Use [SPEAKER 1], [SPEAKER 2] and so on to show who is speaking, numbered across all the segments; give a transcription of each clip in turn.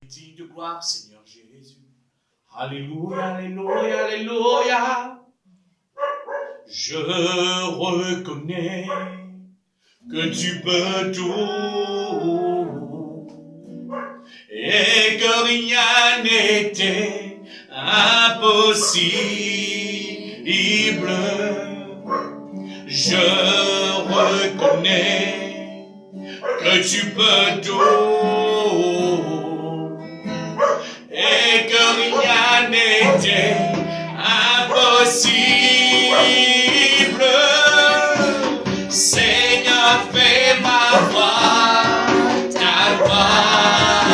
[SPEAKER 1] De gloire, Seigneur Jésus. Alléluia, alléluia, alléluia. Je reconnais que tu peux tout et que rien n'était impossible. Je reconnais que tu peux tout et que rien n'était impossible. Seigneur, fais ma voix ta gloire.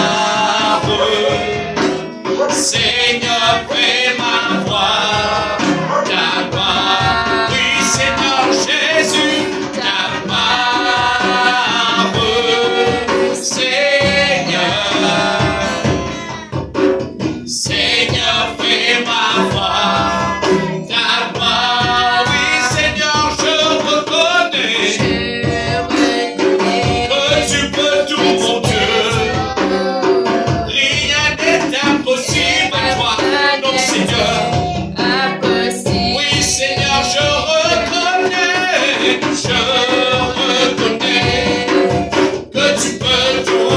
[SPEAKER 1] Seigneur, fais ma voix ta gloire. Oui, Seigneur Jésus, ta gloire. Seigneur, fais ma voix ta gloire. Oui, Seigneur, je reconnais que tu peux tout, mon Dieu. Rien n'est impossible à toi, non, Seigneur. Oui, Seigneur, je reconnais que tu peux tout.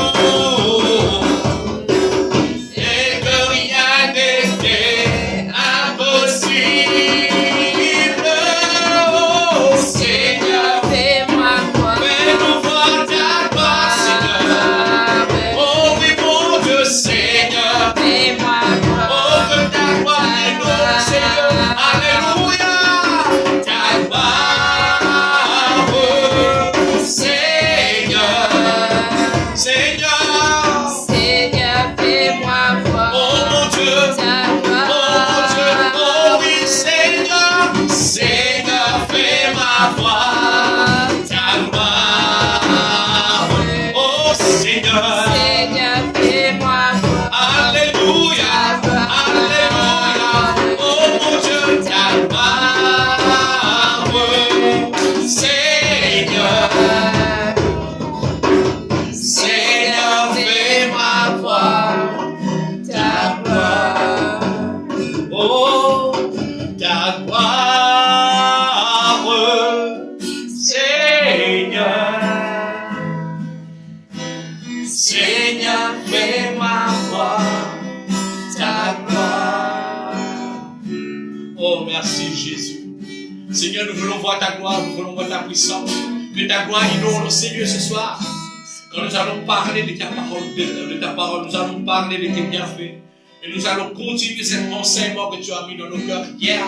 [SPEAKER 1] Seigneur, nous voulons voir ta gloire, nous voulons voir ta puissance. Que ta gloire inonde, Seigneur, ce soir. Quand nous allons parler de ta parole, nous allons parler de tes bienfaits. Et nous allons continuer cet enseignement que tu as mis dans nos cœurs hier.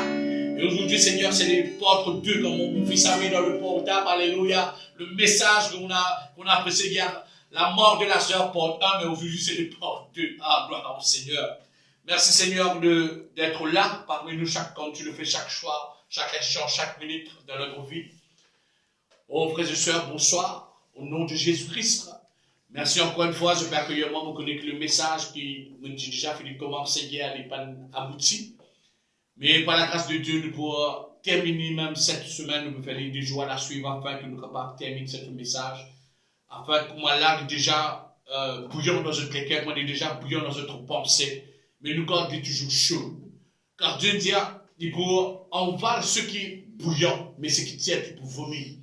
[SPEAKER 1] Et aujourd'hui, Seigneur, c'est les portes 2, comme mon fils a mis dans le portable. Alléluia. Le message qu'on a apprécié hier, la mort de la sœur, porte 1, mais aujourd'hui, c'est les portes 2. Ah, gloire au Seigneur. Merci, Seigneur, d'être là parmi nous quand tu le fais chaque soir. Chaque échange, chaque minute dans notre vie. Oh, frères et sœurs, bonsoir. Au nom de Jésus-Christ. Merci encore une fois. J'espère que moi, vous connaissez que le message qui m'a déjà fait commencer hier n'est pas abouti. Mais par la grâce de Dieu, nous pourrons terminer même cette semaine. Nous pouvons faire des jours à la suivre afin que nous puissions terminer ce message. Afin que moi, là, déjà bouillant dans notre cœur, moi, déjà bouillant dans notre pensée. Mais nous gardons toujours chaud. Car Dieu dit, on va ce qui est bouillant, mais ce qui tient pour vomir.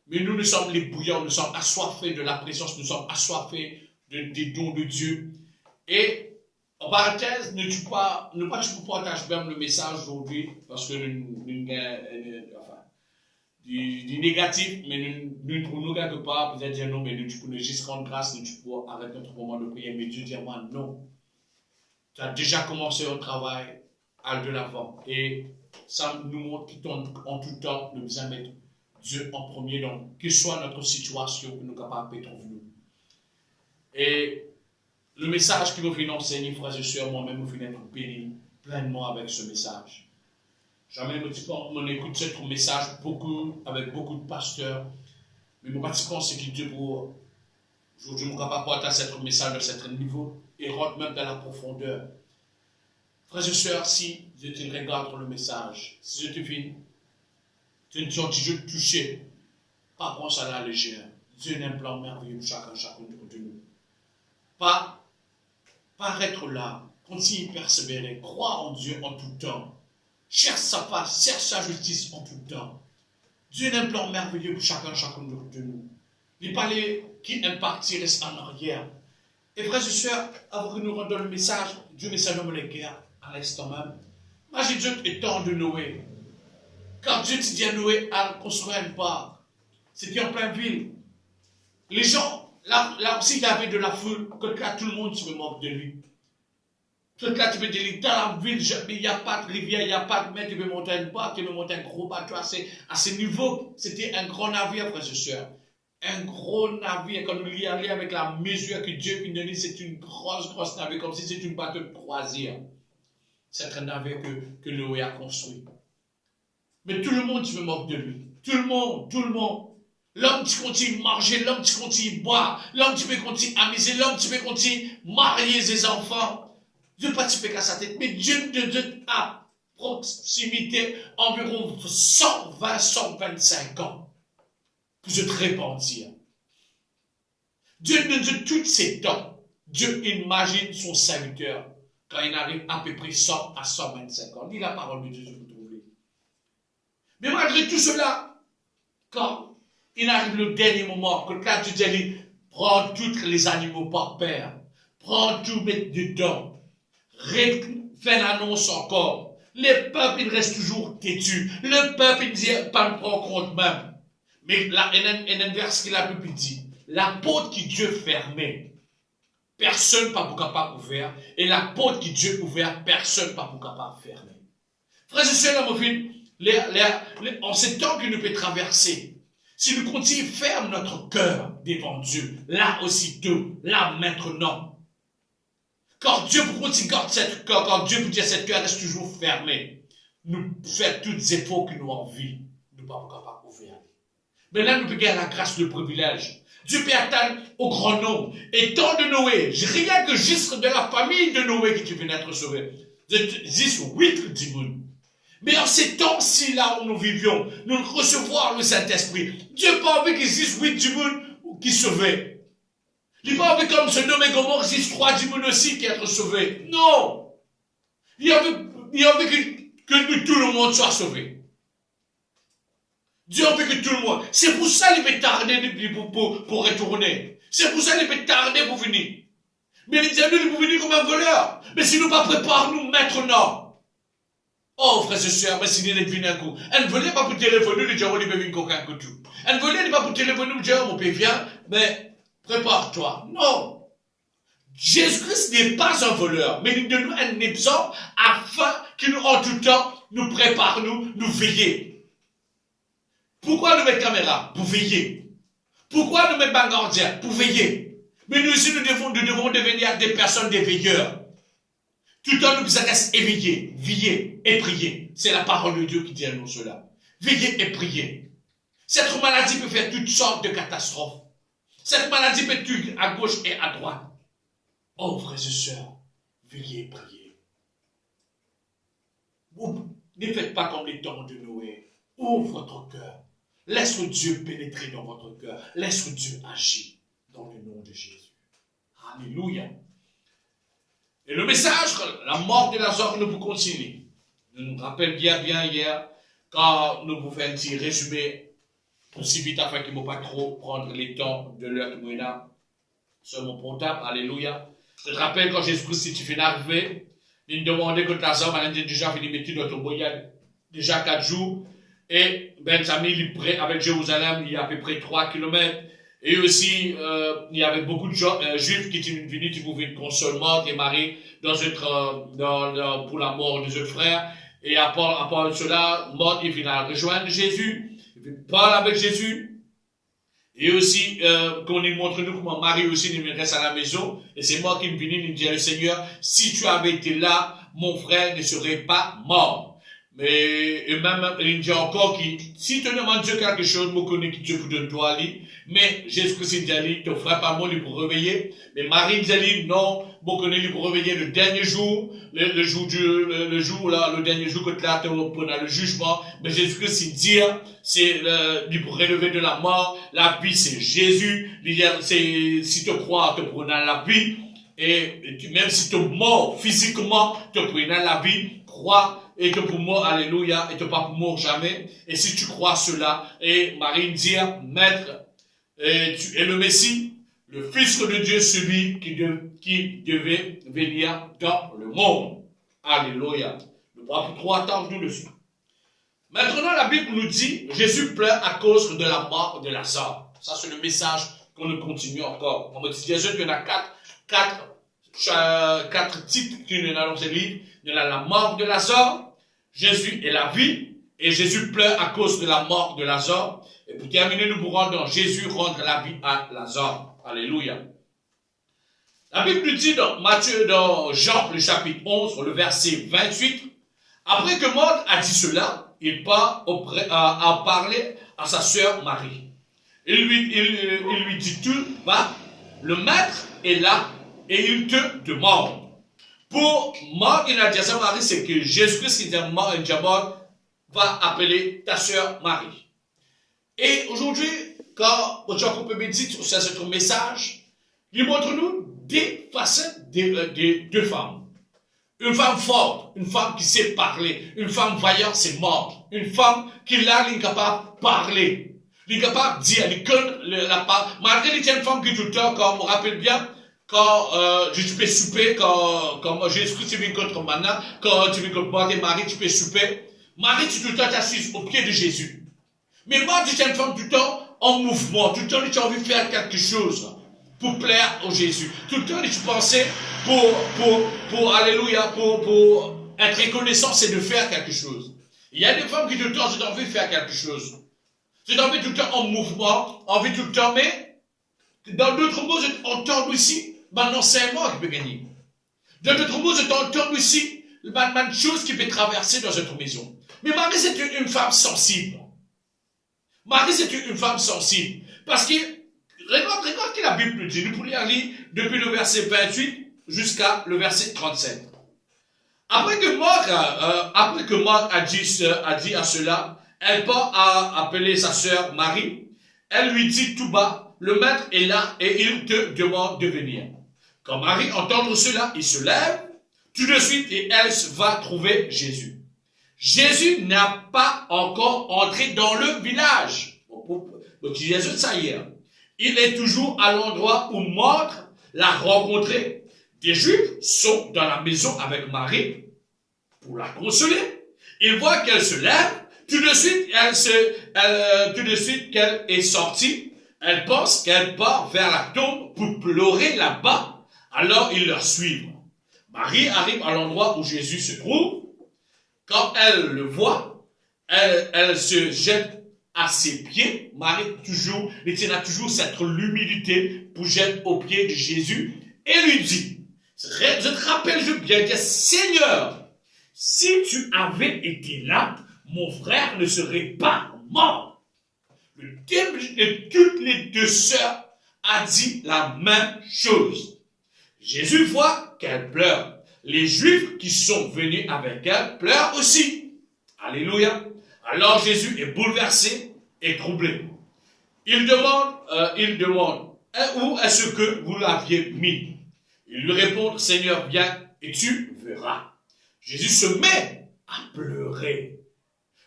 [SPEAKER 1] Mais nous sommes les bouillants, nous sommes assoiffés de la présence, nous sommes assoiffés des dons de Dieu. Et en parenthèse, ne tu peux pas partager même le message aujourd'hui, parce que du négatif, mais nous quelque part, peut-être dire non, mais nous pouvons juste rendre grâce, nous pouvons arrêter notre moment de prière, mais Dieu dit moi non. Tu as déjà commencé un travail. De l'avant. Et ça nous montre en tout temps le besoin de mettre Dieu en premier, donc que soit notre situation que nous sommes capables de trouver nous. Et le message que vous venez enseigner, frères et sœurs, moi-même, vous venez être béni pleinement avec ce message. Jamais on écoute ce message avec beaucoup de pasteurs, mais mon pratiquement, c'est que Dieu pour aujourd'hui, nous sommes capables de porter ce message à certain niveau et rentre même dans la profondeur. Frères et sœurs, si je te regarde le message, si je te filme, tu ne te toucher, pas prendre ça à la légère. Dieu a un plan merveilleux pour chacun de nous. Pas Arrête là. Continue à persévérer. Crois en Dieu en tout temps. Cherche sa face, cherche sa justice en tout temps. Dieu a un plan merveilleux pour chacun de nous. Il parlait qui impacte reste en arrière. Et frères et sœurs, avant que nous rendions le message, Dieu met sa nomme les guerres à l'instant même. Imagine Dieu est temps de Noé. Quand Dieu te dit à Noé à construire une part, c'était en pleine ville. Les gens, là aussi, il y avait de la foule. Quelqu'un, tout le monde se moque de lui. Quelqu'un, tu peux dire, dans la ville, il n'y a pas de rivière, il n'y a pas de mer, tu peux monter une barque, tu peux monter un gros bateau à ce niveau. C'était un grand navire, frères et sœurs. Un gros navire, quand nous y allons avec la mesure que Dieu nous donne, c'est une grosse navire, comme si c'était une bateau de croisière. C'est un navire que Noé a construit. Mais tout le monde se moque de lui. Tout le monde. L'homme qui continue de manger, l'homme qui continue de boire, l'homme qui peut continuer à amuser, l'homme qui peut continuer de marier ses enfants. Dieu ne participe qu'à sa tête, mais Dieu te donne à proximité environ 120-125 ans pour se repentir. Dieu nous donne tous ces temps. Dieu imagine son serviteur quand il arrive à peu près 100 à 125 ans. Dis la parole de Dieu, vous trouvez. Mais malgré tout cela, quand il arrive le dernier moment, que quand tu dis, prends tous les animaux par paire, prends tout, mettre dedans, fais l'annonce encore. Les peuples, ils restent toujours têtus. Le peuple, il dit, pas le prendre compte même. Mais là, il y a un verset qu'il a pu dire. La porte qui Dieu fermait, personne pas pour capable ouvrir. Et la porte qui Dieu ouvert, personne pas pour capable fermer. Frères et sœurs, mon fils, en ces temps que nous pouvons traverser, si nous continuons ferme notre cœur devant Dieu, là aussitôt, là maintenant, quand Dieu vous garde cette cœur, quand Dieu vous dit cette cœur reste toujours fermé, nous faisons tous les efforts que nous avons envie, nous ne pouvons pas capable ouvrir. Mais là, nous pouvons gagner la grâce, le privilège. Dieu peut atteindre au grand nombre. Et tant de Noé, rien que juste de la famille de Noé qui vient d'être sauvé. Juste 8 du monde. Mais en ces temps-ci, là où nous vivions, nous recevons le Saint-Esprit. Dieu n'a pas envie qu'il existe 8 du monde qui sauvait. Il n'a pas envie comme ce nommé Gomorrhe, il existe 3 du monde aussi qui être sauvés. Non. Il a envie que nous, tout le monde soit sauvé. Dieu veut que tout le monde. C'est pour ça qu'il veut tarder pour retourner. C'est pour ça qu'il veut tarder pour venir. Mais les diables, ils vont venir comme un voleur. Mais si nous ne pas préparons-nous maintenant. Oh, frères et sœurs, mais si nous ne venons un coup. Elle ne voulait pas pour téléphoner, les diables, ils peuvent venir coquin que tout. Elle ne voulait pas pour téléphoner, les diables, mon père, viens, mais prépare-toi. Non. Jésus-Christ n'est pas un voleur, mais il nous donne un exemple afin que nous, en tout temps, nous préparons, nous veillons. Pourquoi nous mettons caméra? Pour veiller. Pourquoi nous mettons gardien? Pour veiller. Mais nous aussi, nous devons devenir des personnes des veilleurs. Tout le temps, nous devons rester éveillés, veiller et prier. C'est la parole de Dieu qui dit à nous cela. Veiller et prier. Cette maladie peut faire toutes sortes de catastrophes. Cette maladie peut tuer à gauche et à droite. Oh, frères et sœurs, veillez et priez. Vous ne faites pas comme les temps de Noé. Ouvre votre cœur. Laisse Dieu pénétrer dans votre cœur. Laisse Dieu agir dans le nom de Jésus. Alléluia. Et le message, la mort de Lazare, nous vous continuer. Je nous rappelle bien hier, quand nous vous faisons un petit résumé, aussi vite afin qu'il ne faut pas trop prendre les temps de l'heure que nous avons sur mon portable. Alléluia. Je te rappelle quand Jésus-Christ, si tu fais arriver, il me demandait que Lazare, il a déjà fini de mettre dans ton boyau, déjà 4 jours. Et Benjamin, il est près avec Jérusalem, il y a à peu près 3 kilomètres. Et aussi, il y avait beaucoup de juifs qui étaient venus, qui pouvaient être consolement, démarrer pour la mort de leurs frères. Et à part cela, mort, il vient rejoindre Jésus, il parle avec Jésus. Et aussi, qu'on il montre nous comment Marie aussi il reste à la maison. Et c'est moi qui me venu, il me dit, le Seigneur, si tu avais été là, mon frère ne serait pas mort. Mais, et même, il dit encore que, si tu demandes Dieu quelque chose, moi connais que Dieu vous donne toi, mais Jésus-Christ dit, te ferai pas moi, lui pour réveiller. Mais Marie dit, non, moi connais lui pour réveiller le dernier jour, le dernier jour que tu as pour le jugement. Mais Jésus-Christ dit, c'est, lui pour relever de la mort. La vie, c'est Jésus. Si tu crois, te prenant la vie. même si tu es mort physiquement, tu prenais la vie, crois, et que pour moi, alléluia, et tu pas pour mort jamais. Et si tu crois cela, et Marie dit, Maître, tu es le Messie, le Fils de Dieu, celui qui devait venir dans le monde. Alléluia. Ne pas pour trop attendre nous dessus. Maintenant, la Bible nous dit, Jésus pleure à cause de la mort de Lazare. Ça, c'est le message qu'on nous continue encore. On me dit, Jésus, il y en a quatre titres qui nous dans ce livre. Il y en a la mort de Lazare, Jésus est la vie, et Jésus pleure à cause de la mort de Lazare. Et pour terminer, nous pourrons dans Jésus rendre la vie à Lazare. Alléluia. La Bible nous dit dans Jean, le chapitre 11, le verset 28, après que Marc a dit cela, il part à parler à sa sœur Marie. Il lui dit tout, va, le maître est là et il te demande. Pour Marc, il a dit à sa Marie, c'est que Jésus-Christ, qui est mort, va appeler ta sœur Marie. Et aujourd'hui, quand Jacob médite sur ce message, il montre-nous des facettes de deux femmes. Une femme forte, une femme qui sait parler, une femme vaillante, c'est mort. Une femme qui là, elle est capable de parler. Elle est capable de dire, elle connaît la parole. Malgré les une femme qui tout le temps, quand on me rappelle bien, quand je peux souper, quand Jésus-Christ vient contre maintenant, quand tu viens contre moi, tes maris, tu peux souper. Marie, tu tout le temps t'assises au pied de Jésus. Mais moi, tu es une femme tout le temps en mouvement, tout le temps tu as envie de faire quelque chose pour plaire au Jésus. Tout le temps tu pensais pour alléluia, pour être reconnaissant, c'est de faire quelque chose. Il y a des femmes qui tout le temps ont envie de faire quelque chose. J'ai envie tout le temps en mouvement, envie tout le temps, mais dans d'autres mots, je t'entends aussi, maintenant c'est moi qui peux gagner. Dans d'autres mots, je t'entends aussi, une chose qui peut traverser dans notre maison. Mais Marie, c'est une femme sensible. Marie, c'est une femme sensible. Parce que, regarde ce que la Bible nous dit. Nous pourrions lire depuis le verset 28 jusqu'à le verset 37. Après que Marc a dit à cela, elle part à appeler sa sœur Marie. Elle lui dit tout bas, le maître est là et il te demande de venir. Quand Marie entend cela, il se lève tout de suite et elle va trouver Jésus. Jésus n'a pas encore entré dans le village. Jésus, ça y est. Il est toujours à l'endroit où Marthe l'a rencontré. Des Juifs sont dans la maison avec Marie pour la consoler. Ils voient qu'elle se lève. Tout de suite qu'elle est sortie, elle pense qu'elle part vers la tombe pour pleurer là-bas. Alors ils leur suivent. Marie arrive à l'endroit où Jésus se trouve. Quand elle le voit, elle se jette à ses pieds. Marie a toujours cette humilité pour jeter aux pieds de Jésus et lui dit, je te rappelle, je bien dire, Seigneur, si tu avais été là, mon frère ne serait pas mort. Le thème de toutes les deux sœurs a dit la même chose. Jésus voit qu'elle pleure. Les Juifs qui sont venus avec elle pleurent aussi. Alléluia. Alors Jésus est bouleversé et troublé. Il demande, où est-ce que vous l'aviez mis? Il lui répond, Seigneur, viens et tu verras. Jésus se met à pleurer.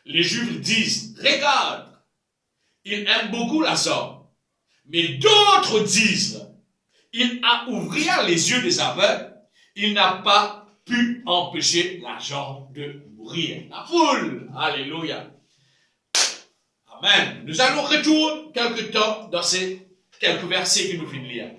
[SPEAKER 1] Les Juifs disent, regarde, il aime beaucoup Lazare. Mais d'autres disent, il a ouvert les yeux des aveugles, il n'a pas pu empêcher la jambe de mourir. La foule, alléluia. Amen. Nous allons retourner quelque temps dans ces quelques versets que nous venons de lire.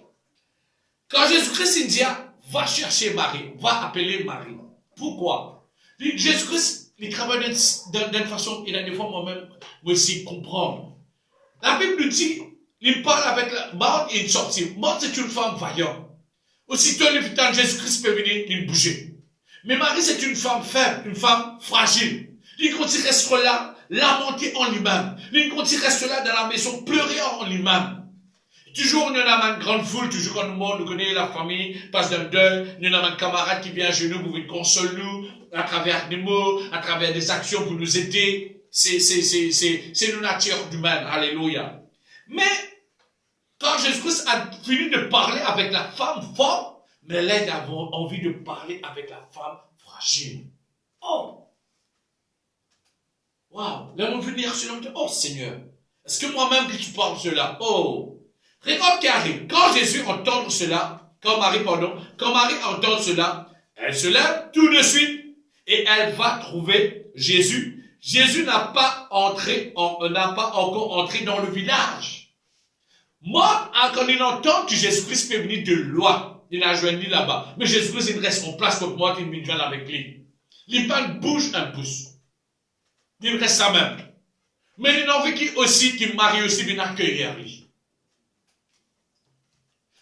[SPEAKER 1] Quand Jésus-Christ dit, va chercher Marie, va appeler Marie. Pourquoi? Jésus-Christ, il travaille d'une façon, il a des fois moi-même, moi aussi, comprendre. La Bible nous dit, il parle avec Marthe et il sortit. Marthe, c'est une femme vaillante. Aussitôt, le temps Jésus-Christ peut venir, il bougeait. Mais Marie, c'est une femme faible, une femme fragile. Il continue à rester là, lamenter en lui-même. Il continue à rester là dans la maison, pleurer en lui-même. Toujours, nous avons une grande foule, toujours quand nous connaissons la famille, passe d'un deuil, nous avons un camarade qui vient chez nous pour nous consoler nous, à travers des mots, à travers des actions pour nous aider. C'est une nature humaine. Alléluia. Mais, quand Jésus-Christ a fini de parler avec la femme forte, Mais là, il a envie de parler avec la femme fragile. Oh! Waouh! Là, on veut venir sur l'homme. Oh Seigneur! Est-ce que moi-même que tu parles cela? Oh! Regarde qui arrive. Quand Jésus entend cela, quand Marie entend cela, elle se lève tout de suite et elle va trouver Jésus. Jésus n'a pas encore entré dans le village. Moi, quand il entend que Jésus-Christ peut venir de loin, il n'a joué ni là-bas. Mais Jésus-Christ, il reste en place pour moi, il me vient avec lui. Il bouge un pouce. Il reste ça même. Mais il a envie aussi qu'il Marie aussi vienne accueillir lui.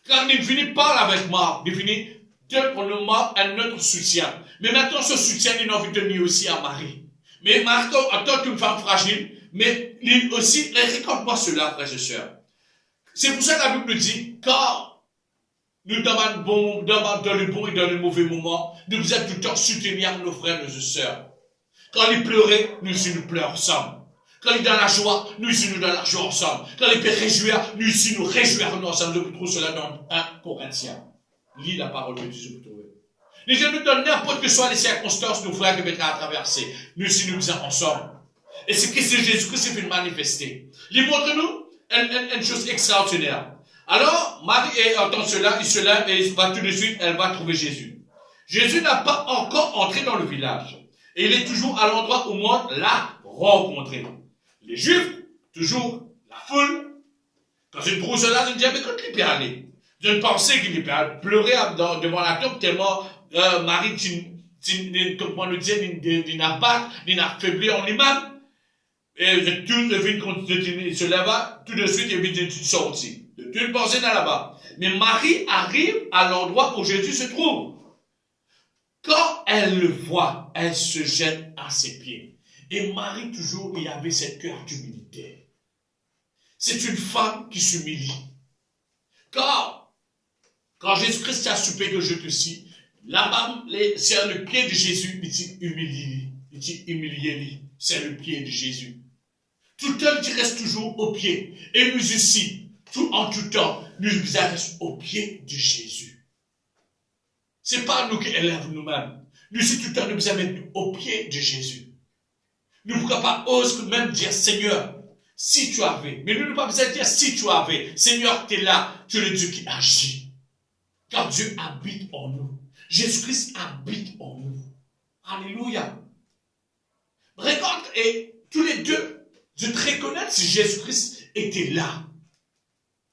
[SPEAKER 1] Quand il finit parle avec moi, il finit donne moi un autre soutien. Mais maintenant, ce soutien, il a envie de donner aussi à Marie. Mais Marie, en tant qu'une femme fragile, mais lui aussi, raconte-moi cela, frères et sœurs. C'est pour ça que la Bible nous dit, quand nous demandons dans le bon et dans le mauvais moment, nous vous êtes tout le temps soutenir nos frères et nos sœurs. Quand ils pleuraient, nous aussi nous pleurons ensemble. Quand ils sont dans la joie, nous aussi nous dans la joie ensemble. Quand ils peuvent réjouir, nous aussi nous réjouirons ensemble. Nous trouvons cela dans 1 Corinthiens. Lis la parole de Dieu pour trouver. Les gens nous donnent n'importe que soient les circonstances, nos frères, que mettre à traverser. Nous aussi nous sommes ensemble. Et c'est que c'est Jésus-Christ qui veut manifester. Il montre-nous une chose extraordinaire. Alors, Marie entend cela, il se lève et va tout de suite, elle va trouver Jésus. Jésus n'a pas encore entré dans le village. Et il est toujours à l'endroit où moi l'a rencontré. Les Juifs, toujours la foule. Quand je trouve cela, je me dis, mais quand il peut aller? Je ne pensais qu'il peut aller pleurer devant la tombe tellement Marie, comment le dire, il n'a pas, il n'a faibli en lui-même. Et tout le vide se leva, tout de suite, il vient de sortir. De toute pensée là-bas. Mais Marie arrive à l'endroit où Jésus se trouve. Quand elle le voit, elle se jette à ses pieds. Et Marie, toujours, il avait cette cœur d'humilité. C'est une femme qui s'humilie. Quand Jésus-Christ a soupé que je te cite, là-bas, c'est le pied de Jésus, il dit humilié, c'est le pied de Jésus. Tout le temps, il reste toujours au pied. Et nous ici, en tout temps, nous restons au pied de Jésus. Ce n'est pas nous qui élèvons nous-mêmes. Nous ici, tout le temps, nous nous mettre au pied de Jésus. Nous ne pouvons pas oser même dire, Seigneur, si tu avais. Mais nous ne pouvons pas besoin de dire, si tu avais. Seigneur, tu es là. Tu es le Dieu qui agit. Car Dieu habite en nous. Jésus-Christ habite en nous. Alléluia. Regarde, et tous les deux, je te reconnais si Jésus-Christ était là.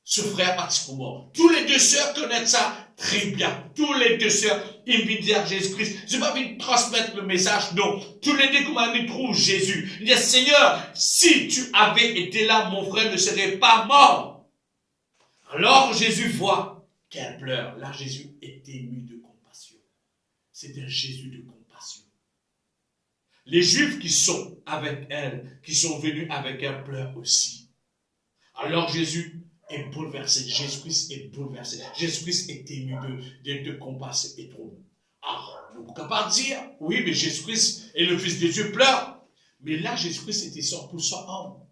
[SPEAKER 1] Ce frère particulièrement. Tous les deux sœurs connaissent ça très bien. Tous les deux sœurs, ils viennent dire Jésus-Christ. Je n'ai pas envie de transmettre le message, non. Tous les deux, comment ils trouvent Jésus. Ils disent, Seigneur, si tu avais été là, mon frère ne serait pas mort. Alors Jésus voit qu'elle pleure. Là, Jésus est ému de compassion. C'est un Jésus de compassion. Les Juifs qui sont avec elle, qui sont venus avec elle, pleurent aussi. Alors Jésus est bouleversé. Jésus-Christ est bouleversé. Jésus-Christ est ému de compassion et trouble. Ah, on ne peut pas dire, oui, mais Jésus-Christ est le Fils de Dieu, pleure. Mais là, Jésus-Christ était 100% homme.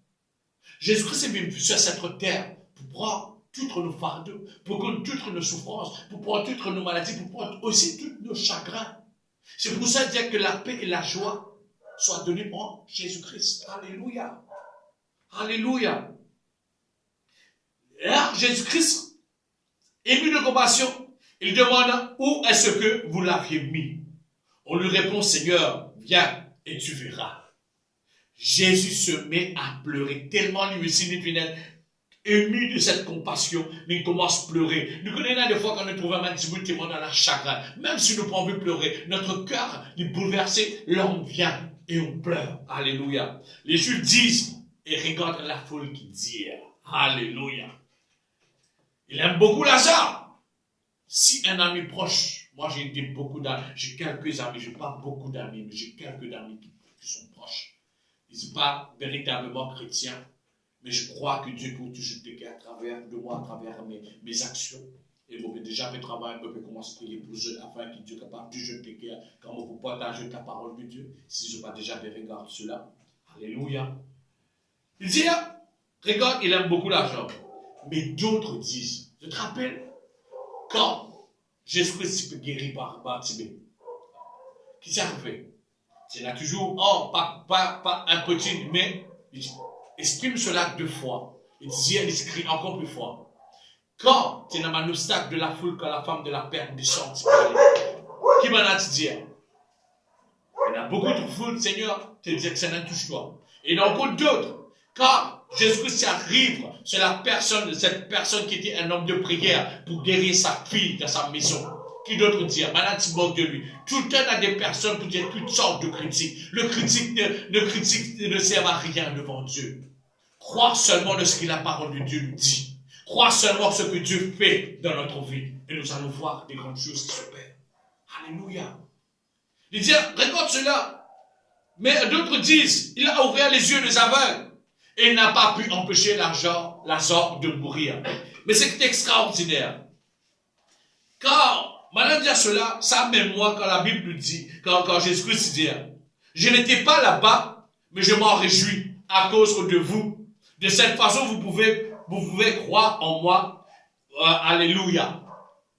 [SPEAKER 1] Jésus-Christ est venu sur cette terre pour prendre toutes nos fardeaux, pour prendre toutes nos souffrances, pour prendre toutes nos maladies, pour prendre aussi tous nos chagrins. C'est pour ça dire que la paix et la joie soient données en Jésus-Christ. Alléluia. Alléluia. Et là, Jésus-Christ, ému de compassion, il demande où est-ce que vous l'aviez mis. On lui répond, Seigneur, viens et tu verras. Jésus se met à pleurer, tellement lui aussi il vient ému de cette compassion, il commence à pleurer. Nous connaissons des fois quand nous trouvons un petit bout de témoin dans la chagrin, même si nous pouvons pleurer, notre cœur est bouleversé, l'homme vient et on pleure. Alléluia. Les Juifs disent, et regarde la foule qui dit, Alléluia. Il aime beaucoup Lazare. Si un ami proche, moi j'ai quelques amis, je n'ai pas beaucoup d'amis, mais j'ai quelques amis qui sont proches. Ils ne sont pas véritablement chrétiens, mais je crois que Dieu peut toujours t'aider à travers de moi, à travers mes actions. Et vous pouvez déjà faire travail, vous pouvez commencer à prier pour eux, afin que Dieu soit capable de toujours t'aider, quand vous partagez la parole de Dieu, si je n'ai pas déjà des regards cela. Alléluia. Il dit, regarde, il aime beaucoup l'argent. Mais d'autres disent, je te rappelle, quand Jésus-Christ peut guérir par Bartimée. Qui s'est arrivé? C'est là toujours, oh, pas un petit, mais il exprime cela 2 fois. Il dit, elle écrit encore plus fort. Quand tu es dans un obstacle de la foule, quand la femme de la perte descend, qui m'en a dit dire? Il y en a beaucoup de foule, Seigneur, tu dis que ça n'en touche toi. Et il y en a beaucoup d'autres. Quand Jésus-Christ arrive sur cette personne qui était un homme de prière pour guérir sa fille dans sa maison. Qui d'autre dire? Maintenant, tu moques de lui. Tout le temps, il y a des personnes pour dire toutes sortes de critiques. Le critique ne sert à rien devant Dieu. Crois seulement de ce que la parole de Dieu nous dit. Crois seulement ce que Dieu fait dans notre vie. Et nous allons voir des grandes choses qui s'opèrent. Alléluia. Il dit, regarde cela. Mais d'autres disent, il a ouvert les yeux des aveugles. Et il n'a pas pu empêcher Lazare de mourir. Mais c'est extraordinaire. Car, maintenant dire cela, ça même moi, quand la Bible nous dit, quand Jésus-Christ dit, je n'étais pas là-bas, mais je m'en réjouis à cause de vous. De cette façon, vous pouvez croire en moi. Alléluia.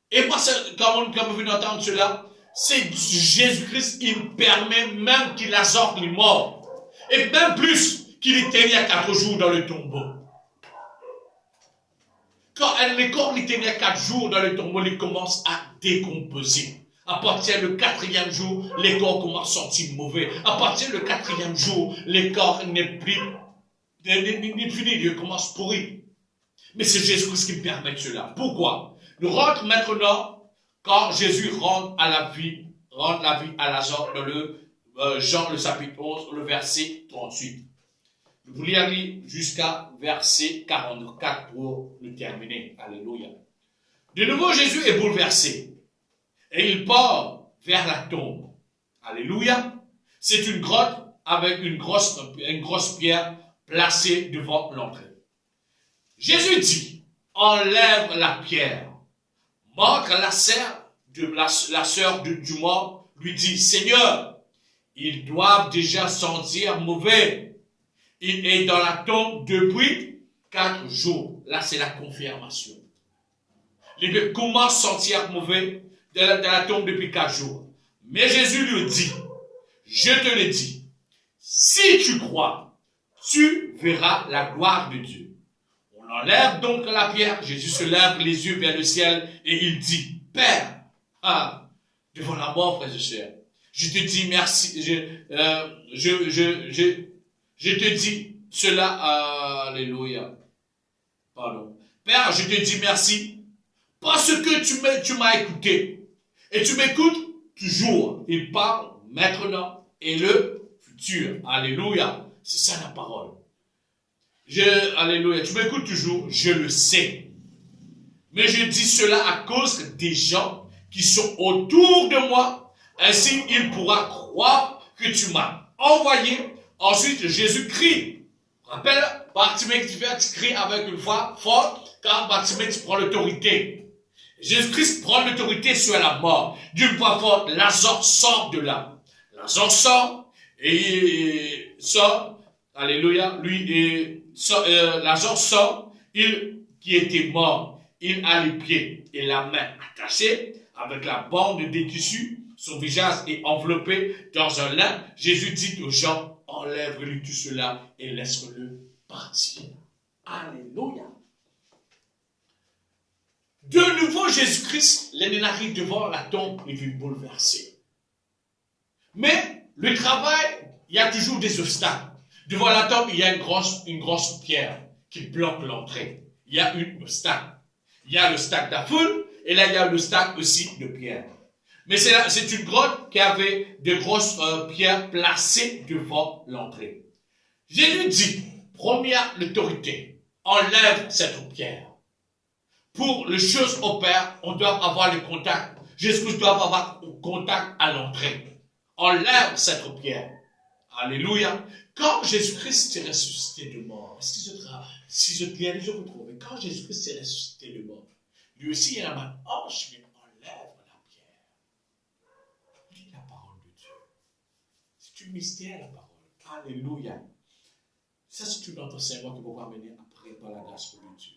[SPEAKER 1] Et moi, quand vous venez d'entendre cela, c'est Jésus-Christ, il permet même qu'il Lazare les morts. Et même plus qu'il était il y a 4 jours dans le tombeau. Quand les corps étaient il y a 4 jours dans le tombeau, ils commencent à décomposer. À partir du 4e jour, les corps commencent à sentir mauvais. À partir du 4e jour, les corps n'est plus fini, ils commencent à pourrir. Mais c'est Jésus-Christ qui permet cela. Pourquoi? Nous rentrons maintenant, quand Jésus rend la vie à Lazare dans le Jean le chapitre 11, le verset 38. Vous lirez jusqu'à verset 44 pour le terminer. Alléluia. De nouveau, Jésus est bouleversé. Et il part vers la tombe. Alléluia. C'est une grotte avec une grosse pierre placée devant l'entrée. Jésus dit, enlève la pierre. Marthe, la sœur du mort, lui dit, Seigneur, ils doivent déjà sentir mauvais. Il est dans la tombe depuis 4 jours. Là, c'est la confirmation. Il commence à sentir mauvais dans la tombe depuis 4 jours. Mais Jésus lui dit, je te le dis, si tu crois, tu verras la gloire de Dieu. On enlève donc la pierre. Jésus se lève les yeux vers le ciel et il dit, Père, devant la mort, frères et sœurs, je te dis merci, je te dis cela, alléluia, pardon. Père, je te dis merci, parce que tu m'as écouté, et tu m'écoutes toujours. Il parle maintenant et le futur, alléluia, c'est ça la parole. Alléluia, tu m'écoutes toujours, je le sais. Mais je dis cela à cause des gens qui sont autour de moi, ainsi il pourra croire que tu m'as envoyé. Ensuite, Jésus crie. Rappelle, Bartimée, tu cries avec une voix forte, car Bartimée, tu prends l'autorité. Jésus-Christ prend l'autorité sur la mort. D'une voix forte, Lazare sort de là. Lazare sort, et sort, alléluia, Lazare sort, qui était mort, il a les pieds et la main attachés, avec la bande des tissus, son visage est enveloppé dans un lin. Jésus dit aux gens, enlève-lui tout cela et laisse-le partir. Alléluia. De nouveau, Jésus-Christ, il arrive devant la tombe et vit bouleversé. Mais le travail, il y a toujours des obstacles. Devant la tombe, il y a une grosse pierre qui bloque l'entrée. Il y a un obstacle. Il y a l'obstacle de la foule et là, il y a l'obstacle aussi de pierre. Mais c'est une grotte qui avait de grosses pierres placées devant l'entrée. Jésus dit, première l'autorité, enlève cette pierre. Pour les choses opèrent, on doit avoir le contact. Jésus doit avoir le contact à l'entrée. Enlève cette pierre. Alléluia. Quand Jésus-Christ est ressuscité de mort, si je viens de vous trouver, quand Jésus-Christ est ressuscité de mort, lui aussi, il a un ange, mais enlève la pierre. Lis la parole de Dieu. C'est un mystère, la parole. Alléluia. Ça, c'est un autre enseignement que vous pouvez amener après par la grâce de Dieu.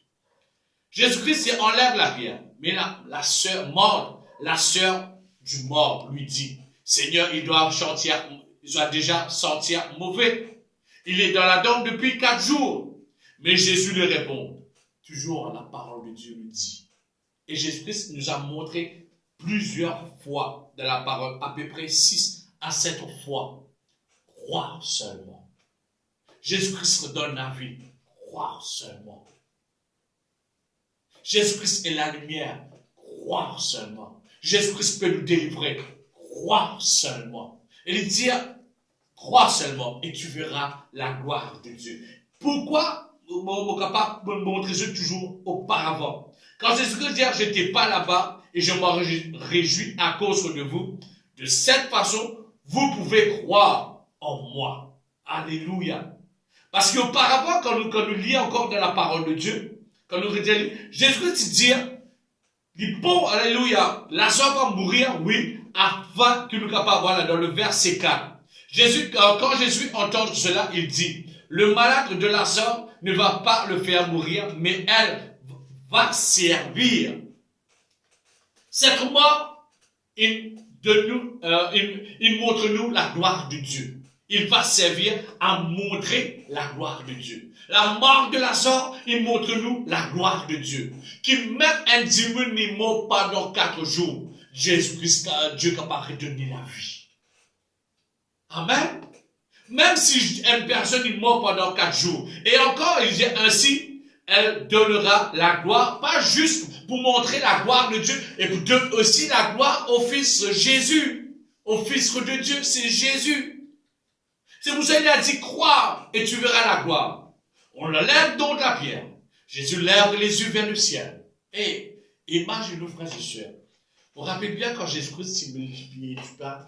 [SPEAKER 1] Jésus-Christ enlève la pierre. Mais la sœur morte, la sœur du mort lui dit, Seigneur, il doit déjà sentir mauvais. Il est dans la tombe depuis 4 jours. Mais Jésus lui répond, toujours la parole de Dieu lui dit. Et Jésus-Christ nous a montré plusieurs fois dans la parole, à peu près 6 à 7 fois. Croire seulement. Jésus-Christ donne la vie. Croire seulement. Jésus-Christ est la lumière. Croire seulement. Jésus-Christ peut nous délivrer. Croire seulement. Et il dit, crois seulement et tu verras la gloire de Dieu. Pourquoi mon capable me montrer ça toujours auparavant? Quand Jésus-Christ dit, je n'étais pas là-bas et je m'en réjouis à cause de vous, de cette façon, vous pouvez croire en moi. Alléluia. Parce qu'auparavant, quand nous lisons encore dans la parole de Dieu, quand nous lisons, Jésus-Christ dit, bon, alléluia, Lazare va mourir, oui, afin que nous puissions voir dans le verset 4. Quand Jésus entend cela, il dit, le malade de Lazare ne va pas le faire mourir, mais elle va servir. C'est comment il montre-nous la gloire de Dieu. Il va servir à montrer la gloire de Dieu. La mort de Lazare, il montre-nous la gloire de Dieu. Qui même un démon n'est mort pendant 4 jours. Jésus-Christ, Dieu qui va redonner la vie. Amen. Même si une personne est morte pendant 4 jours. Et encore, il dit ainsi, elle donnera la gloire, pas juste pour montrer la gloire de Dieu, et pour donner aussi la gloire au Fils Jésus. Au Fils de Dieu, c'est Jésus. C'est pour ça qu'il a dit, croire et tu verras la gloire. On le lève donc la pierre. Jésus lève les yeux vers le ciel. Et imagine-nous, frères et sœurs. Vous vous rappelez bien quand Jésus-Christ s'est multiplié du pain,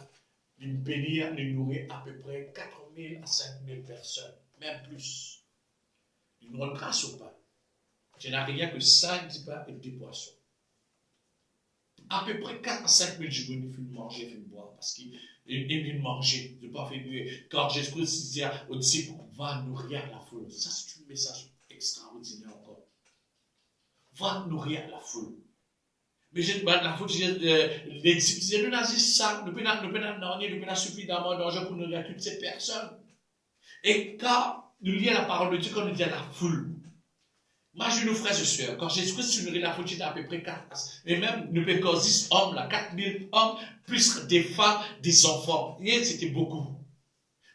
[SPEAKER 1] il bénir, il nourrit à peu près 4 000 à 5 000 personnes, même plus. Il nous rend grâce au pain. Je n'ai rien que 5 pains et 2 poissons. À peu près 4 à 5 000 jours, il faut manger, il faut boire, parce qu'il veut manger. Il ne pas faire quand Jésus-Christ disait aux disciples, va nourrir la foule. Ça, c'est un message extraordinaire encore. Va nourrir la foule. Mais la foule, les disciples disaient, nous n'avons ça, nous n'avons suffisamment d'argent pour nourrir toutes ces personnes. Et quand nous lisons la parole de Dieu, quand nous disons la foule, imaginez-nous, frères et sœurs, quand Jésus-Christ nourrit la foule, c'était à peu près 4, et même nous pouvons 10 hommes, là, 4 000 hommes, plus des femmes, des enfants. Et c'était beaucoup.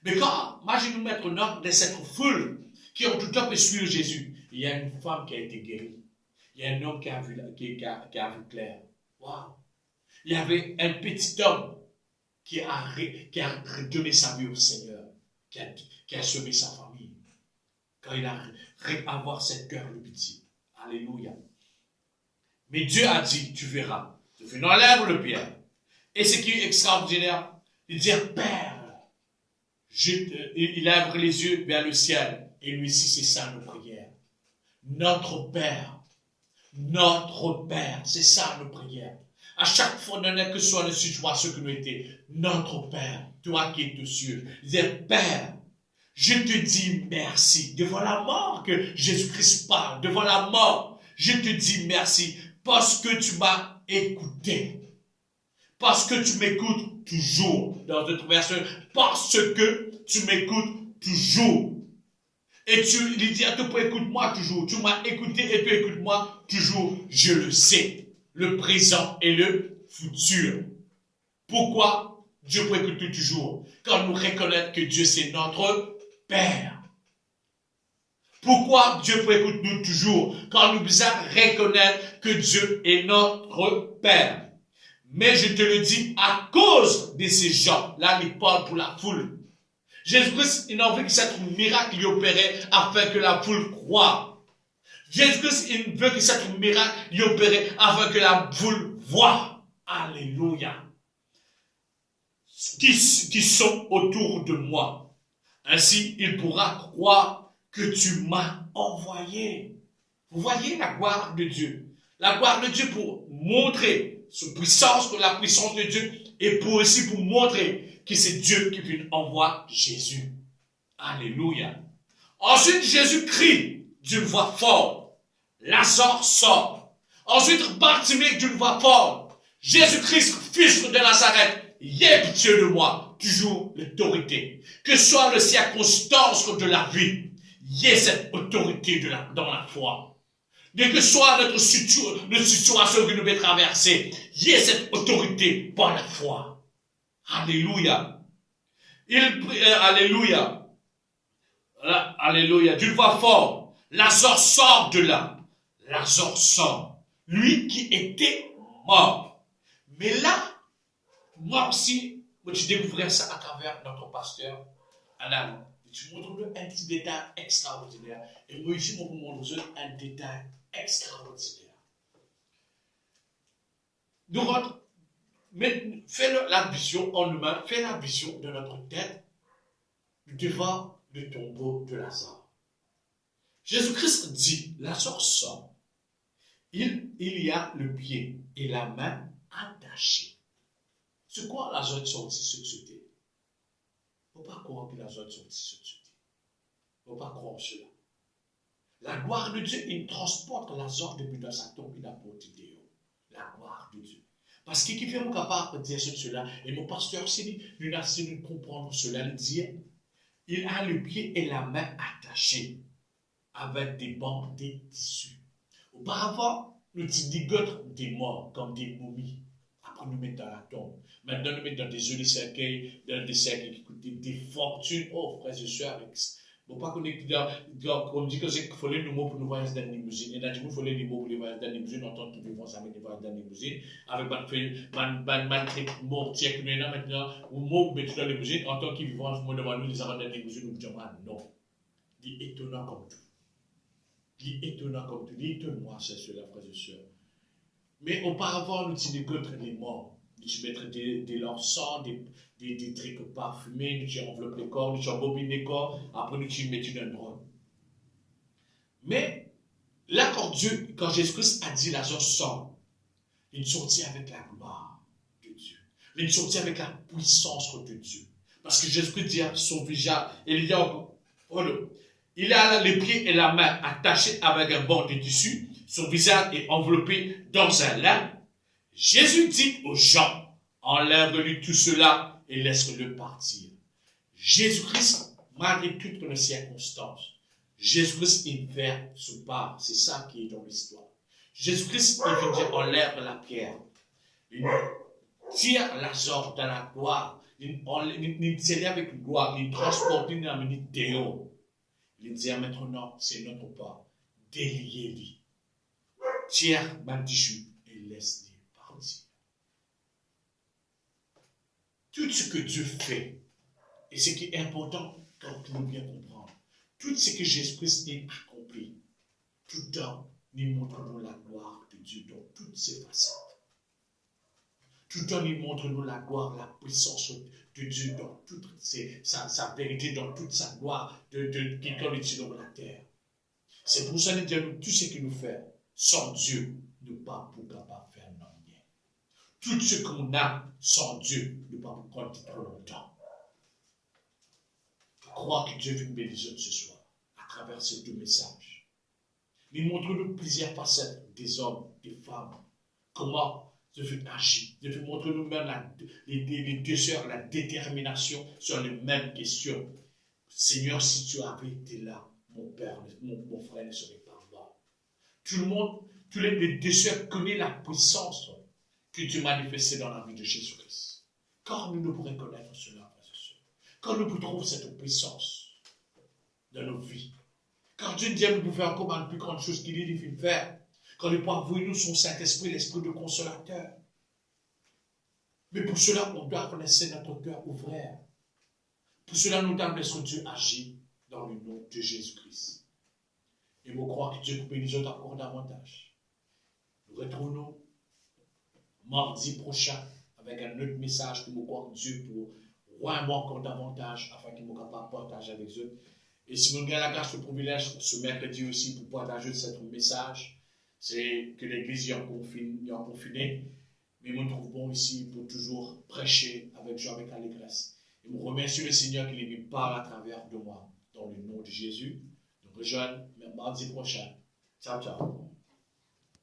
[SPEAKER 1] Mais quand, imaginez-nous mettre au nom de cette foule qui ont tout le temps pu suivre Jésus, il y a une femme qui a été guérie. Il y a un homme qui a vu clair. Wow. Il y avait un petit homme qui a donné sa vie au Seigneur, qui a sauvé sa famille. Quand il a avoir cette cœur de pitié. Alléluia. Mais Dieu a dit, tu verras. Tu enlève le pierre. Et ce qui est extraordinaire, il dit, Père, il lève les yeux vers le ciel. Et lui aussi, c'est ça nos prières. Notre Père, c'est ça nos prières. À chaque fois, non que soit la situation que nous étions, notre Père, toi qui es aux cieux, il dit, Père, je te dis merci. Devant la mort que Jésus-Christ parle, devant la mort, je te dis merci parce que tu m'as écouté. Parce que tu m'écoutes toujours. Dans notre version, parce que tu m'écoutes toujours. Et tu lui dis à tout point, écoute-moi toujours. Tu m'as écouté et tu écoutes-moi toujours. Je le sais. Le présent et le futur. Pourquoi Dieu peut écouter toujours? Quand nous reconnaissons que Dieu c'est notre Père. Pourquoi Dieu peut écouter nous toujours? Quand nous devons reconnaître que Dieu est notre Père. Mais je te le dis à cause de ces gens. Là, il parle pour la foule. Jésus-Christ, il a envie que cet miracle y opérait afin que la foule croie. Jésus-Christ, il veut que cet miracle y opérait afin que la foule voie. Alléluia. Qui sont autour de moi. Ainsi, il pourra croire que tu m'as envoyé. Vous voyez la gloire de Dieu. La gloire de Dieu pour montrer la puissance de Dieu et aussi pour montrer que c'est Dieu qui envoie Jésus. Alléluia. Ensuite, Jésus crie d'une voix forte. Lazare sort. Ensuite, Bartimée d'une voix forte. Jésus-Christ, fils de Nazareth, aie pitié de moi. Toujours l'autorité. Que soit les circonstances de la vie, aie cette autorité dans la foi. Dès que soit notre situation que nous devons traverser, aie cette autorité par la foi. Alléluia. Alléluia. Alléluia. D'une voix forte, Lazare sort de là. Lazare sort. Lui qui était mort. Mais là, moi aussi, je découvrais ça à travers notre pasteur, Alain. Tu montres un petit détail extraordinaire. Et moi ici, je vous montre un détail extraordinaire. Nous rentrons, mais fais la vision en humain, fais la vision de notre tête devant le tombeau de Lazare. Jésus-Christ dit, Lazare sort. Il y a le pied et la main attachés. C'est quoi Lazare est sorti sur ce terre? Il ne faut pas croire que Lazare est sorti sur ce terre. Il ne faut pas croire cela. La gloire de Dieu, il transporte Lazare depuis dans sa tombe, il a porté dehors. La gloire de Dieu. Parce que qui fait mon capable de dire cela, et mon pasteur s'est dit, nous avons essayé de comprendre cela, il dit, il a le pied et la main attachés avec des bandes, des tissus. Auparavant, nous ligotions des morts comme des momies. Après, nous mettons dans la tombe. Maintenant, nous mettons dans des jolis cercueils, dans des cercueils qui coûtent des fortunes. Oh, frères et sœurs, bon, pas qu'on est comme dit que c'est qu'il faut les mots pour nous voyager dans les limousines. Et là, il faut les mots pour les voyager dans les limousines, en tant qu'ils vivent ensemble, les voyages dans les limousines. Avec un truc mortier que nous avons maintenant, ou mots mettre dans les limousines, en tant qu'ils vivent ensemble devant nous, les avons dans les limousines, nous disons, non. Il est étonnant comme tout. Il est étonnant comme tout. Il est étonnant, c'est cela, frères et sœurs. Mais auparavant, nous étions contre les morts. Nous mettions de leur sang, des trucs parfumés, nous enveloppons les corps, nous embobinons les corps, après nous mettions dans le drogue. Mais là, quand Jésus-Christ a dit Lazare sort, il sortit avec la gloire de Dieu. Il sortit avec la puissance de Dieu. Parce que Jésus-Christ dit à son visage, il a les pieds et la main attachés avec un bord de tissu, son visage est enveloppé dans un lin. Jésus dit aux gens, enlève-lui tout cela et laisse-le partir. Jésus-Christ, malgré toutes les circonstances, Jésus-Christ, il fait ce pas. C'est ça qui est dans l'histoire. Jésus-Christ, il veut dire, enlève la pierre. Il tire Lazare dans la gloire. Il tire avec gloire. Il transporte une amenée Théo. Il dit maintenant, c'est notre pas. Déliez-lui. Tire Bandichou et laisse-les partir. Tout ce que Dieu fait, et ce qui est important quand nous bien comprendre, tout ce que Jésus-Christ a accompli, tout le temps, nous montrons la gloire de Dieu dans toutes ses facettes. Tout le temps, nous montrons la gloire, la puissance de Dieu dans toute sa vérité, dans toute sa gloire qui est sur la terre. C'est pour ça que nous disons tout ce que nous faisons, sans Dieu, nous ne pouvons pas capable faire rien. Tout ce qu'on a sans Dieu, nous ne pouvons pas compter trop longtemps. Je crois que Dieu veut nous bénir ce soir à travers ces deux messages. Il montre-nous plusieurs facettes des hommes, des femmes. Comment Dieu veut agir. Dieu veut montrer nous-mêmes les deux sœurs, la détermination sur les mêmes questions. Seigneur, si tu avais été là, mon père, mon frère ne serait pas mort. Tout le monde, tous les deux sœurs connaissent la puissance que Dieu manifestait dans la vie de Jésus-Christ. Quand nous ne pourrions connaître cela, frères et sœurs, quand nous trouvons cette puissance dans nos vies, quand Dieu dit que nous pouvons faire encore une plus grande chose qu'il est de faire, quand nous pouvons voir nous son Saint-Esprit, l'Esprit de consolateur. Mais pour cela, on doit laisser notre cœur ouvert. Pour cela, nous devons laisser Dieu agir dans le nom de Jésus-Christ. Et je crois que Dieu peut bénir encore davantage. Nous retrouvons mardi prochain avec un autre message que nous croyons que Dieu pour vraiment encore davantage afin qu'il soit capable de partager avec eux. Et si nous avons la grâce, le privilège ce mercredi aussi pour partager ce message, c'est que l'Église est confinée, mais nous nous trouvons ici pour toujours prêcher avec joie, avec allégresse. Et nous remercions le Seigneur qui lui parle à travers de moi. Dans le nom de Jésus, nous rejoignons mardi prochain. Ciao, ciao.